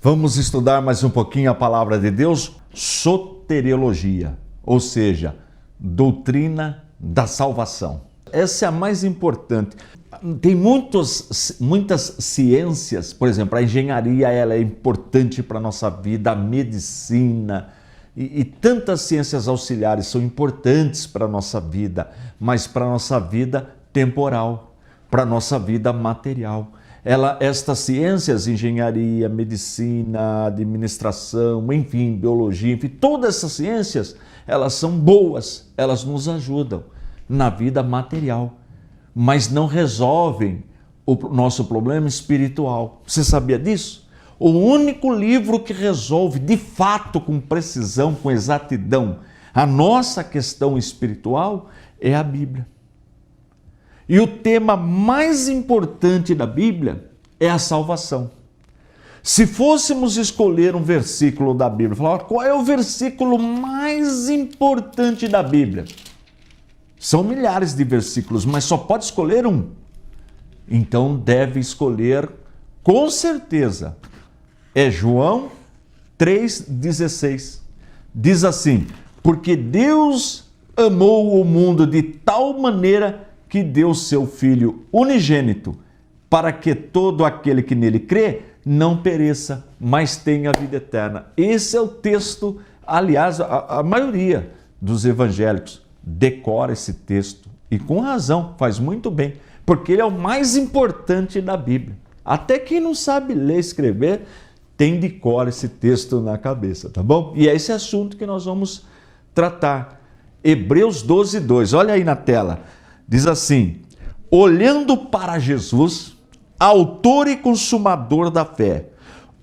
Vamos estudar mais um pouquinho a palavra de Deus, soteriologia, ou seja, doutrina da salvação. Essa é a mais importante. Tem muitas ciências, por exemplo, a engenharia ela é importante para a nossa vida, a medicina e tantas ciências auxiliares são importantes para a nossa vida, mas para a nossa vida temporal, para a nossa vida material. Estas ciências, engenharia, medicina, administração, enfim, biologia, enfim, todas essas ciências, elas são boas, elas nos ajudam na vida material, mas não resolvem o nosso problema espiritual. Você sabia disso? O único livro que resolve de fato, com precisão, com exatidão, a nossa questão espiritual é a Bíblia. E o tema mais importante da Bíblia é a salvação. Se fôssemos escolher um versículo da Bíblia, falar qual é o versículo mais importante da Bíblia? São milhares de versículos, mas só pode escolher um. Então deve escolher, com certeza, é João 3,16. Diz assim: porque Deus amou o mundo de tal maneira que deu seu Filho unigênito, para que todo aquele que nele crê não pereça, mas tenha vida eterna. Esse é o texto, aliás, a maioria dos evangélicos decora esse texto, e com razão, faz muito bem, porque ele é o mais importante da Bíblia. Até quem não sabe ler e escrever, tem de cor esse texto na cabeça, tá bom? E é esse assunto que nós vamos tratar. Hebreus 12:2, olha aí na tela. Diz assim: olhando para Jesus, autor e consumador da fé,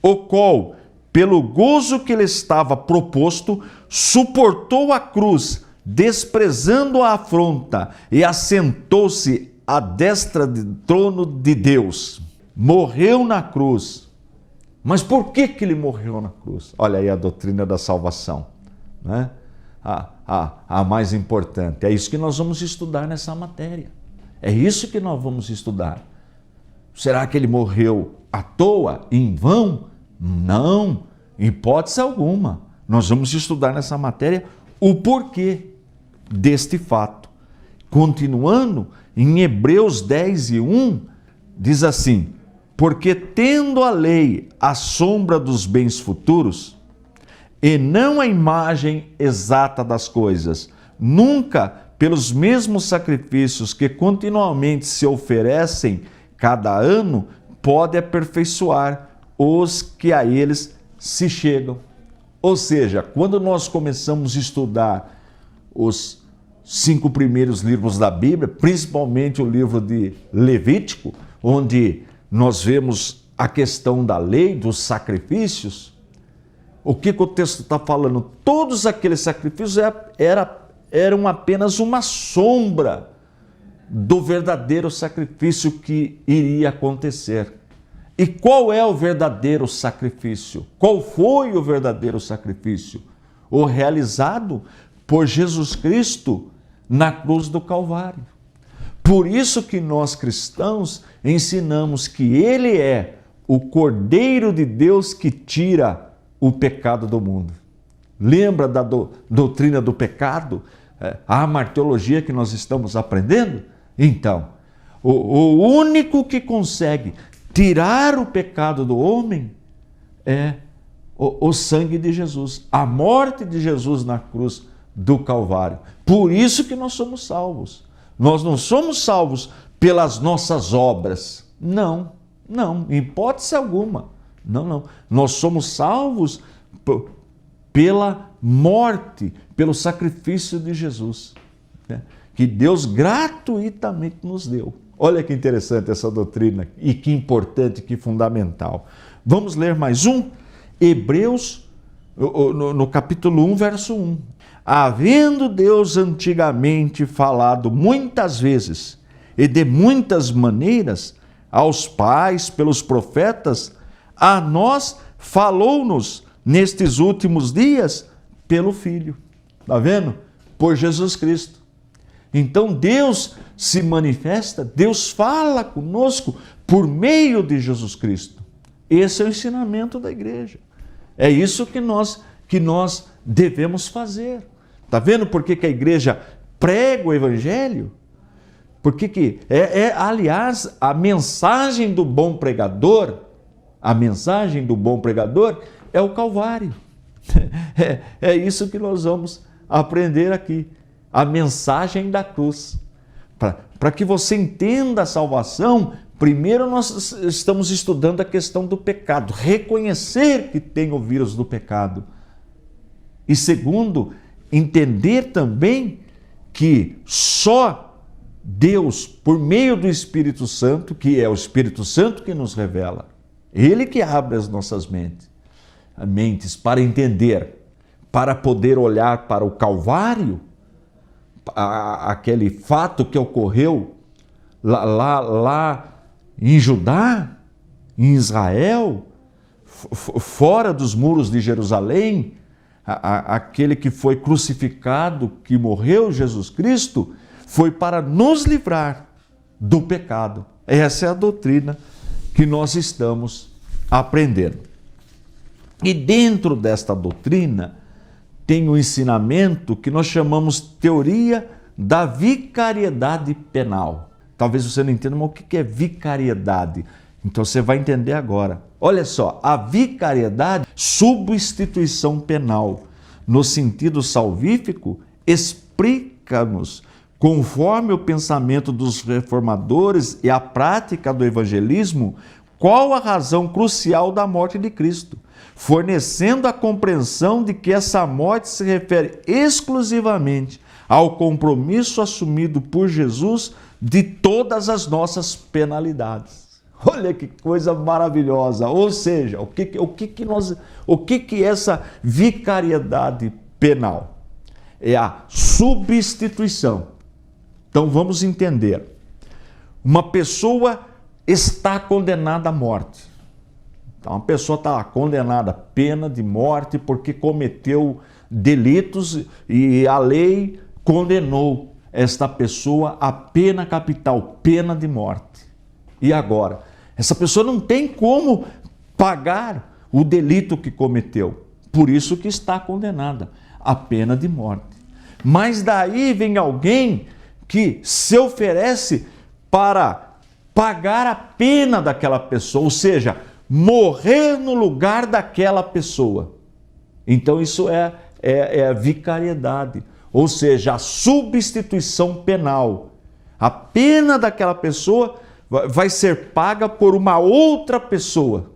o qual, pelo gozo que lhe estava proposto, suportou a cruz, desprezando a afronta, e assentou-se à destra do trono de Deus. Morreu na cruz. Mas por que ele morreu na cruz? Olha aí a doutrina da salvação, né? A mais importante. É isso que nós vamos estudar nessa matéria. É isso que nós vamos estudar. Será que ele morreu à toa, em vão? Não, em hipótese alguma. Nós vamos estudar nessa matéria o porquê deste fato. Continuando, em Hebreus 10:1, diz assim: porque tendo a lei a sombra dos bens futuros, e não a imagem exata das coisas, nunca pelos mesmos sacrifícios que continuamente se oferecem cada ano, pode aperfeiçoar os que a eles se chegam. Ou seja, quando nós começamos a estudar os 5 primeiros livros da Bíblia, principalmente o livro de Levítico, onde nós vemos a questão da lei, dos sacrifícios, o que o texto está falando? Todos aqueles sacrifícios eram apenas uma sombra do verdadeiro sacrifício que iria acontecer. E qual é o verdadeiro sacrifício? Qual foi o verdadeiro sacrifício? O realizado por Jesus Cristo na cruz do Calvário. Por isso que nós cristãos ensinamos que Ele é o Cordeiro de Deus que tira o pecado do mundo. Lembra da doutrina do pecado? A marteologia que nós estamos aprendendo? Então, o único que consegue tirar o pecado do homem é o sangue de Jesus, a morte de Jesus na cruz do Calvário. Por isso que nós somos salvos. Nós não somos salvos pelas nossas obras. Não, em hipótese alguma. Não. Nós somos salvos pela morte, pelo sacrifício de Jesus, né? Que Deus gratuitamente nos deu. Olha que interessante essa doutrina e que importante, que fundamental. Vamos ler mais um? Hebreus, no capítulo 1, verso 1. Havendo Deus antigamente falado muitas vezes e de muitas maneiras aos pais pelos profetas, a nós falou-nos nestes últimos dias pelo Filho. Está vendo? Por Jesus Cristo. Então Deus se manifesta, Deus fala conosco por meio de Jesus Cristo. Esse é o ensinamento da igreja. É isso que nós devemos fazer. Está vendo por que a igreja prega o evangelho? Porque aliás, a mensagem do bom pregador, é o Calvário. É isso que nós vamos aprender aqui. A mensagem da cruz. Para que você entenda a salvação, primeiro nós estamos estudando a questão do pecado, reconhecer que tem o vírus do pecado. E segundo, entender também que só Deus, por meio do Espírito Santo, que é o Espírito Santo que nos revela, Ele que abre as nossas mentes para entender, para poder olhar para o Calvário, aquele fato que ocorreu lá em Judá, em Israel, fora dos muros de Jerusalém, aquele que foi crucificado, que morreu, Jesus Cristo, foi para nos livrar do pecado. Essa é a doutrina que nós estamos aprendendo. E dentro desta doutrina tem um ensinamento que nós chamamos teoria da vicariedade penal. Talvez você não entenda, mas o que é vicariedade? Então você vai entender agora. Olha só, a vicariedade, substituição penal, no sentido salvífico, explica-nos, conforme o pensamento dos reformadores e a prática do evangelismo, qual a razão crucial da morte de Cristo, fornecendo a compreensão de que essa morte se refere exclusivamente ao compromisso assumido por Jesus de todas as nossas penalidades. Olha que coisa maravilhosa! Ou seja, o que é essa vicariedade penal? É a substituição. Então vamos entender. Uma pessoa está condenada à morte. Então, uma pessoa está condenada à pena de morte porque cometeu delitos e a lei condenou esta pessoa à pena capital, pena de morte. E agora? Essa pessoa não tem como pagar o delito que cometeu. Por isso que está condenada à pena de morte. Mas daí vem alguém que se oferece para pagar a pena daquela pessoa, ou seja, morrer no lugar daquela pessoa. Então isso é a vicariedade, ou seja, a substituição penal. A pena daquela pessoa vai ser paga por uma outra pessoa.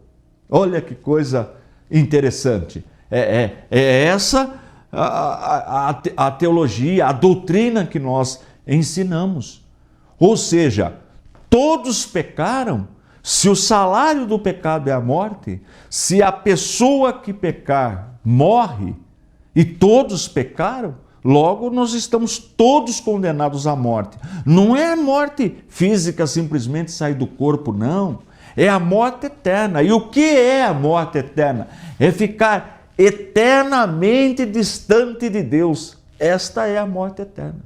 Olha que coisa interessante. É essa a teologia, a doutrina que nós ensinamos. Ou seja, todos pecaram. Se o salário do pecado é a morte, se a pessoa que pecar morre e todos pecaram, logo nós estamos todos condenados à morte. Não é a morte física simplesmente sair do corpo, não. É a morte eterna. E o que é a morte eterna? É ficar eternamente distante de Deus. Esta é a morte eterna.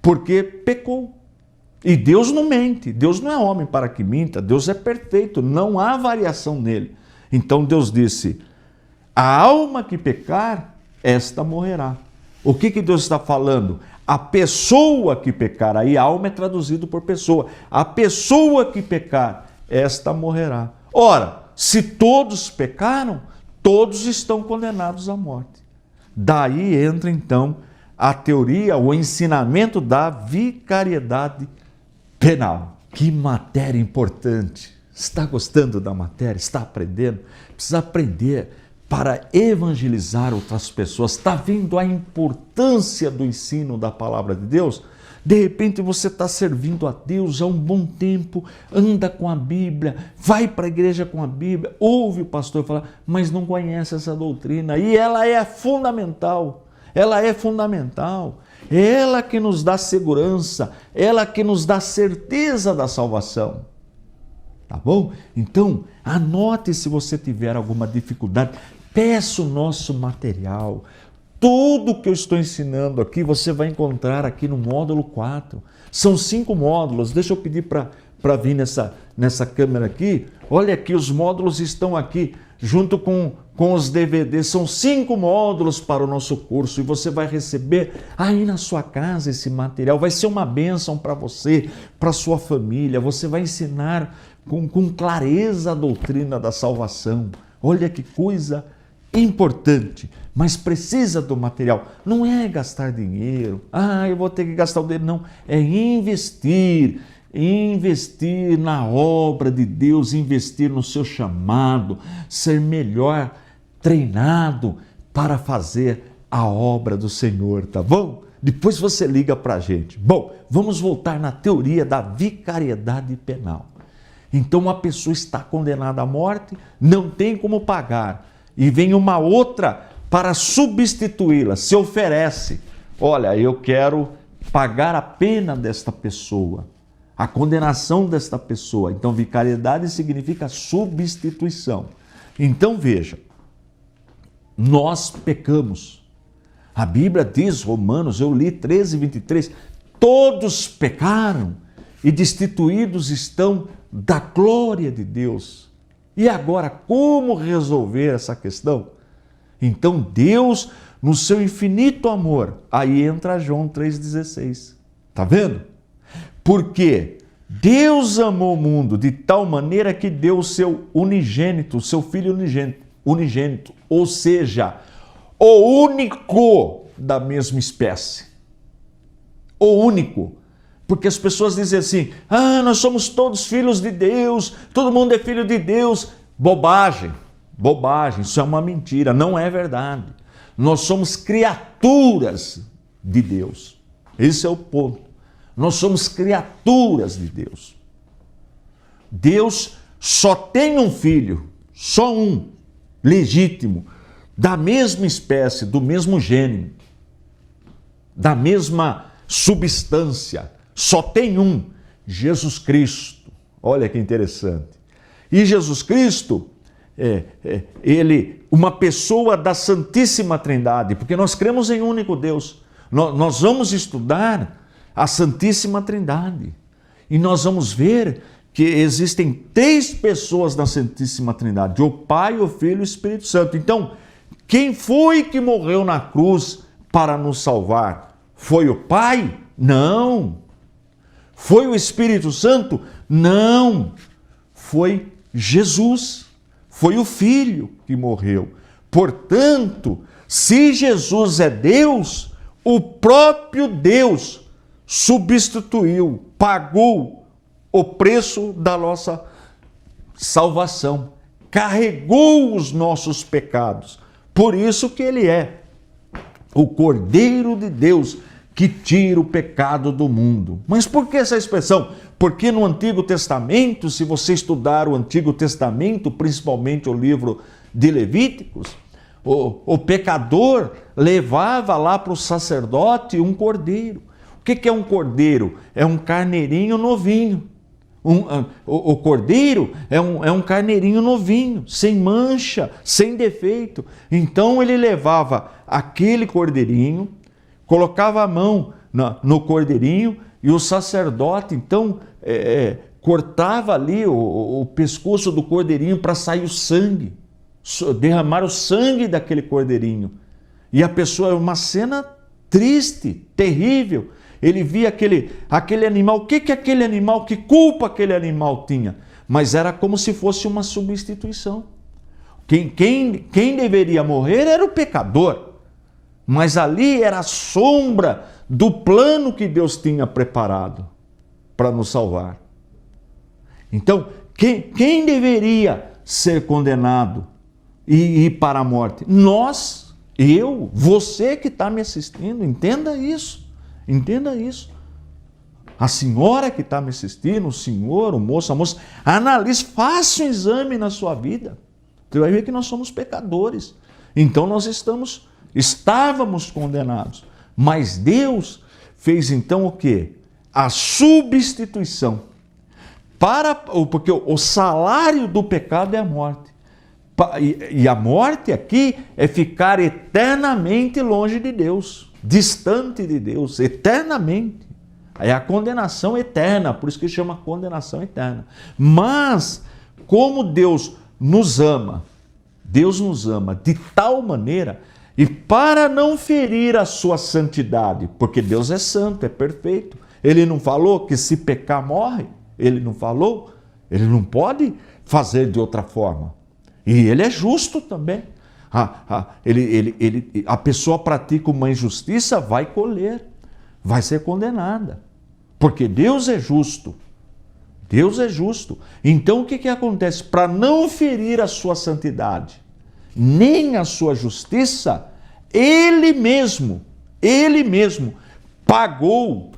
Porque pecou. E Deus não mente. Deus não é homem para que minta. Deus é perfeito. Não há variação nele. Então Deus disse, a alma que pecar, esta morrerá. O que Deus está falando? A pessoa que pecar, aí alma é traduzido por pessoa. A pessoa que pecar, esta morrerá. Ora, se todos pecaram, todos estão condenados à morte. Daí entra então a teoria, o ensinamento da vicariedade penal. Que matéria importante. Está gostando da matéria? Está aprendendo? Precisa aprender para evangelizar outras pessoas. Está vendo a importância do ensino da palavra de Deus? De repente você está servindo a Deus há um bom tempo, anda com a Bíblia, vai para a igreja com a Bíblia, ouve o pastor falar, mas não conhece essa doutrina. E ela é fundamental, ela é fundamental. Ela que nos dá segurança, ela que nos dá certeza da salvação. Tá bom? Então, anote se você tiver alguma dificuldade, peça o nosso material. Tudo que eu estou ensinando aqui, você vai encontrar aqui no módulo 4. São 5 módulos. Deixa eu pedir para para vir nessa câmera aqui. Olha aqui, os módulos estão aqui, junto com os DVDs. São 5 módulos para o nosso curso e você vai receber aí na sua casa esse material. Vai ser uma bênção para você, para sua família. Você vai ensinar com clareza a doutrina da salvação. Olha que coisa importante, mas precisa do material. Não é gastar dinheiro. Eu vou ter que gastar o dinheiro. Não, é investir na obra de Deus, investir no seu chamado, ser melhor treinado para fazer a obra do Senhor, tá bom? Depois você liga para a gente. Bom, vamos voltar na teoria da vicariedade penal. Então uma pessoa está condenada à morte, não tem como pagar, e vem uma outra para substituí-la, se oferece. Olha, eu quero pagar a pena desta pessoa, a condenação desta pessoa. Então vicariedade significa substituição. Então veja, nós pecamos. A Bíblia diz, Romanos, eu li 13:23, todos pecaram e destituídos estão da glória de Deus. E agora, como resolver essa questão? Então Deus, no seu infinito amor, aí entra João 3,16. Tá vendo? Porque Deus amou o mundo de tal maneira que deu o seu unigênito, o seu filho unigênito, ou seja, o único da mesma espécie. O único. Porque as pessoas dizem assim, nós somos todos filhos de Deus, todo mundo é filho de Deus. Bobagem, isso é uma mentira, não é verdade. Nós somos criaturas de Deus. Esse é o ponto. Nós somos criaturas de Deus. Deus só tem um filho, só um, legítimo, da mesma espécie, do mesmo gênero, da mesma substância. Só tem um, Jesus Cristo. Olha que interessante. E Jesus Cristo, ele, uma pessoa da Santíssima Trindade, porque nós cremos em um único Deus. Nós vamos estudar a Santíssima Trindade. E nós vamos ver que existem 3 pessoas da Santíssima Trindade, o Pai, o Filho e o Espírito Santo. Então, quem foi que morreu na cruz para nos salvar? Foi o Pai? Não. Foi o Espírito Santo? Não. Foi Jesus. Foi o Filho que morreu. Portanto, se Jesus é Deus, o próprio Deus substituiu, pagou o preço da nossa salvação, carregou os nossos pecados. Por isso que ele é o Cordeiro de Deus que tira o pecado do mundo. Mas por que essa expressão? Porque no Antigo Testamento, se você estudar o Antigo Testamento, principalmente o livro de Levíticos, o pecador levava lá para o sacerdote um cordeiro. O que é um cordeiro? É um carneirinho novinho. O cordeiro é um carneirinho novinho, sem mancha, sem defeito. Então ele levava aquele cordeirinho, colocava a mão no cordeirinho e o sacerdote então cortava ali o pescoço do cordeirinho para sair o sangue, derramar o sangue daquele cordeirinho. E a pessoa, uma cena triste, terrível. Ele via aquele animal, o que aquele animal, que culpa aquele animal tinha? Mas era como se fosse uma substituição. Quem deveria morrer era o pecador. Mas ali era a sombra do plano que Deus tinha preparado para nos salvar. Então, quem deveria ser condenado e ir para a morte? Nós, eu, você que está me assistindo, entenda isso. Entenda isso. A senhora que está me assistindo, o senhor, o moço, a moça, analise, faça um exame na sua vida. Você vai ver que nós somos pecadores. Então nós estávamos condenados. Mas Deus fez então o quê? A substituição. Porque o salário do pecado é a morte. E a morte aqui é ficar eternamente longe de Deus, distante de Deus, eternamente. É a condenação eterna, por isso que chama condenação eterna. Mas, como Deus nos ama de tal maneira, e para não ferir a sua santidade, porque Deus é santo, é perfeito. Ele não falou que se pecar morre? Ele não falou? Ele não pode fazer de outra forma. E ele é justo também. A pessoa pratica uma injustiça, vai colher, vai ser condenada. Porque Deus é justo. Deus é justo. Então o que acontece? Para não ferir a sua santidade, nem a sua justiça, Ele mesmo pagou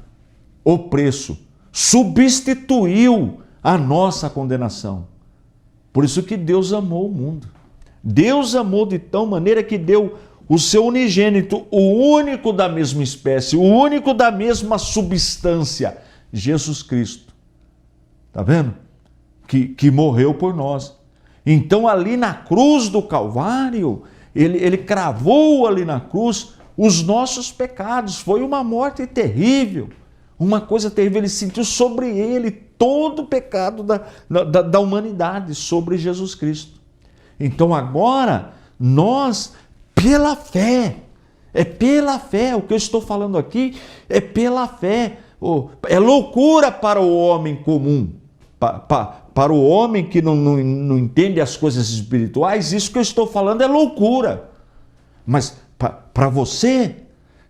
o preço, substituiu a nossa condenação. Por isso que Deus amou o mundo. Deus amou de tal maneira que deu o seu unigênito, o único da mesma espécie, o único da mesma substância, Jesus Cristo. Está vendo? Que morreu por nós. Então ali na cruz do Calvário, ele cravou ali na cruz os nossos pecados. Foi uma morte terrível, uma coisa terrível. Ele sentiu sobre ele todo o pecado da humanidade, sobre Jesus Cristo. Então agora, nós, pela fé, o que eu estou falando aqui é pela fé. É loucura para o homem comum, para o homem que não entende as coisas espirituais, isso que eu estou falando é loucura. Mas para você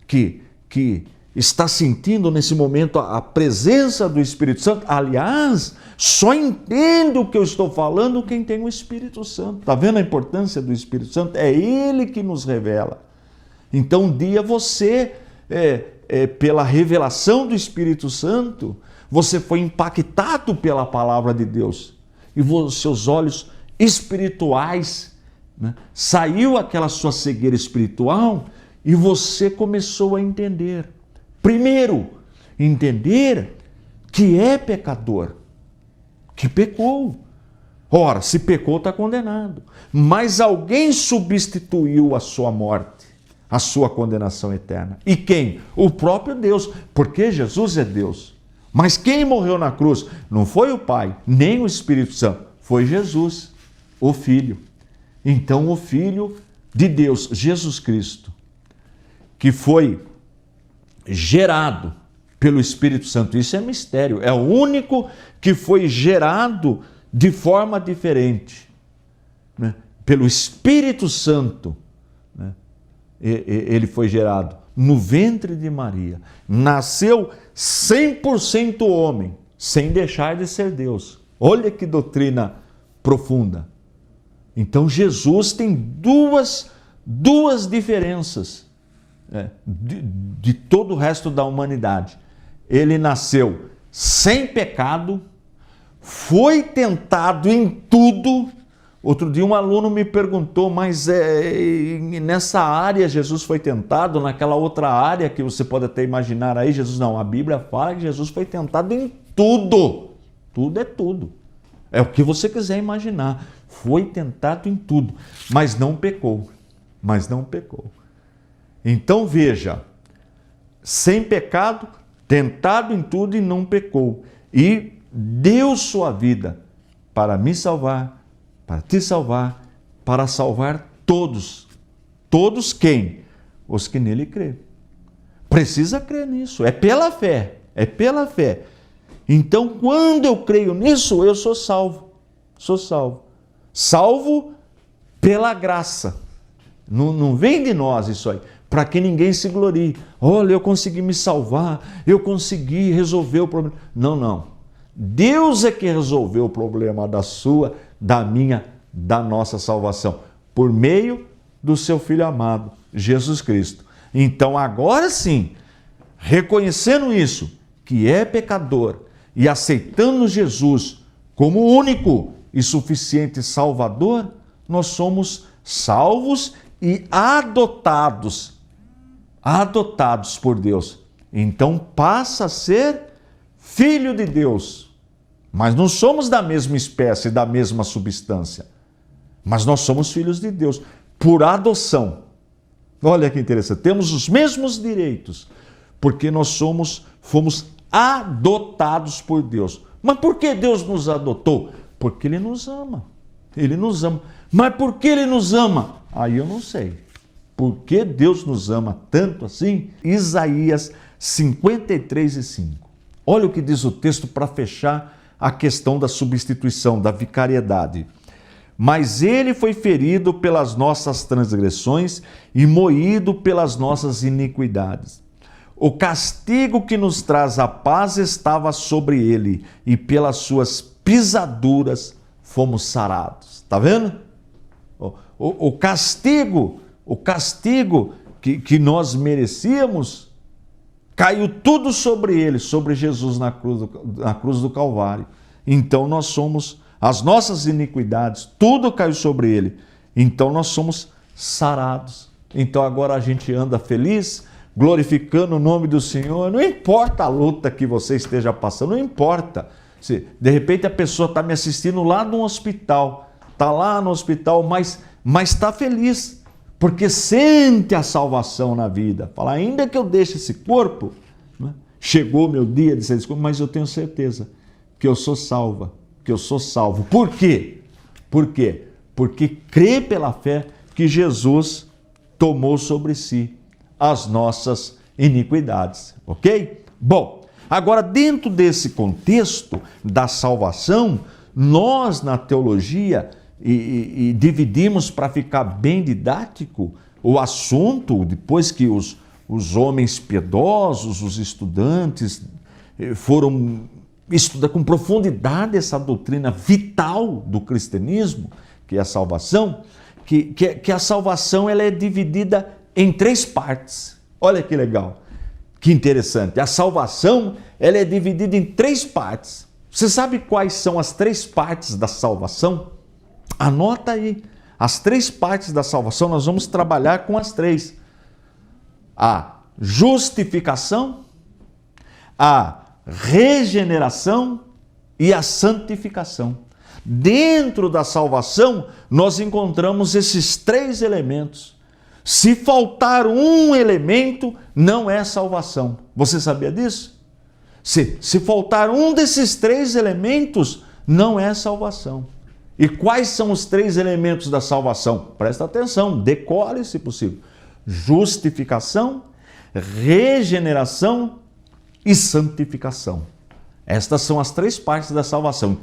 que está sentindo nesse momento a presença do Espírito Santo, aliás, só entende o que eu estou falando quem tem o Espírito Santo. Está vendo a importância do Espírito Santo? É Ele que nos revela. Então um dia você, pela revelação do Espírito Santo, você foi impactado pela palavra de Deus e seus olhos espirituais, né? Saiu aquela sua cegueira espiritual e você começou a entender. Primeiro, entender que é pecador, que pecou. Ora, se pecou, está condenado. Mas alguém substituiu a sua morte, a sua condenação eterna. E quem? O próprio Deus, porque Jesus é Deus. Mas quem morreu na cruz não foi o Pai, nem o Espírito Santo, foi Jesus, o Filho. Então o Filho de Deus, Jesus Cristo, que foi gerado pelo Espírito Santo, isso é mistério, é o único que foi gerado de forma diferente, né? Pelo Espírito Santo, né? Ele foi gerado no ventre de Maria, nasceu 100% homem, sem deixar de ser Deus. Olha que doutrina profunda. Então Jesus tem duas diferenças de todo o resto da humanidade. Ele nasceu sem pecado, foi tentado em tudo. Outro dia um aluno me perguntou, mas nessa área Jesus foi tentado, naquela outra área que você pode até imaginar aí, Jesus não. A Bíblia fala que Jesus foi tentado em tudo. Tudo é tudo. É o que você quiser imaginar. Foi tentado em tudo, mas não pecou. Então veja, sem pecado, tentado em tudo e não pecou. E deu sua vida para me salvar, para te salvar, para salvar todos. Todos quem? Os que nele crêem. Precisa crer nisso, é pela fé, Então, quando eu creio nisso, eu sou salvo. Salvo pela graça. Não vem de nós isso aí, para que ninguém se glorie. Olha, eu consegui me salvar, eu consegui resolver o problema. Não. Deus é que resolveu o problema da sua, da minha, da nossa salvação, por meio do seu Filho amado, Jesus Cristo. Então, agora sim, reconhecendo isso, que é pecador, e aceitando Jesus como único e suficiente Salvador, nós somos salvos e adotados por Deus. Então passa a ser filho de Deus. Mas não somos da mesma espécie, da mesma substância. Mas nós somos filhos de Deus por adoção. Olha que interessante, temos os mesmos direitos, porque nós fomos adotados por Deus. Mas por que Deus nos adotou? Porque Ele nos ama. Ele nos ama. Mas por que Ele nos ama? Aí eu não sei. Por que Deus nos ama tanto assim? Isaías 53:5. Olha o que diz o texto para fechar a questão da substituição, da vicariedade. Mas Ele foi ferido pelas nossas transgressões e moído pelas nossas iniquidades. O castigo que nos traz a paz estava sobre Ele, e pelas suas pisaduras fomos sarados. Está vendo? O castigo que nós merecíamos, caiu tudo sobre Ele, sobre Jesus na cruz do Calvário. Então nós somos, as nossas iniquidades, tudo caiu sobre Ele. Então nós somos sarados. Então agora a gente anda feliz, glorificando o nome do Senhor. Não importa a luta que você esteja passando, não importa. Se de repente a pessoa está me assistindo lá no hospital, está lá no hospital, mas está feliz, porque sente a salvação na vida. Fala, ainda que eu deixe esse corpo, né? Chegou meu dia de ser desculpa, mas eu tenho certeza que eu sou salva, que eu sou salvo. Por quê? Por quê? Porque crê pela fé que Jesus tomou sobre si as nossas iniquidades, ok? Bom, agora dentro desse contexto da salvação, nós na teologia e dividimos para ficar bem didático o assunto, depois que os homens piedosos, os estudantes foram estudar com profundidade essa doutrina vital do cristianismo, que é a salvação, que a salvação ela é dividida em 3 partes. Olha que legal, que interessante. A salvação ela é dividida em 3 partes. Você sabe quais são as 3 partes da salvação? Anota aí. As 3 partes da salvação, nós vamos trabalhar com as 3. A justificação, a regeneração e a santificação. Dentro da salvação, nós encontramos esses 3 elementos. Se faltar um elemento, não é salvação. Você sabia disso? Se faltar um desses 3 elementos, não é salvação. E quais são os 3 elementos da salvação? Presta atenção, decore se possível. Justificação, regeneração e santificação. Estas são as 3 partes da salvação.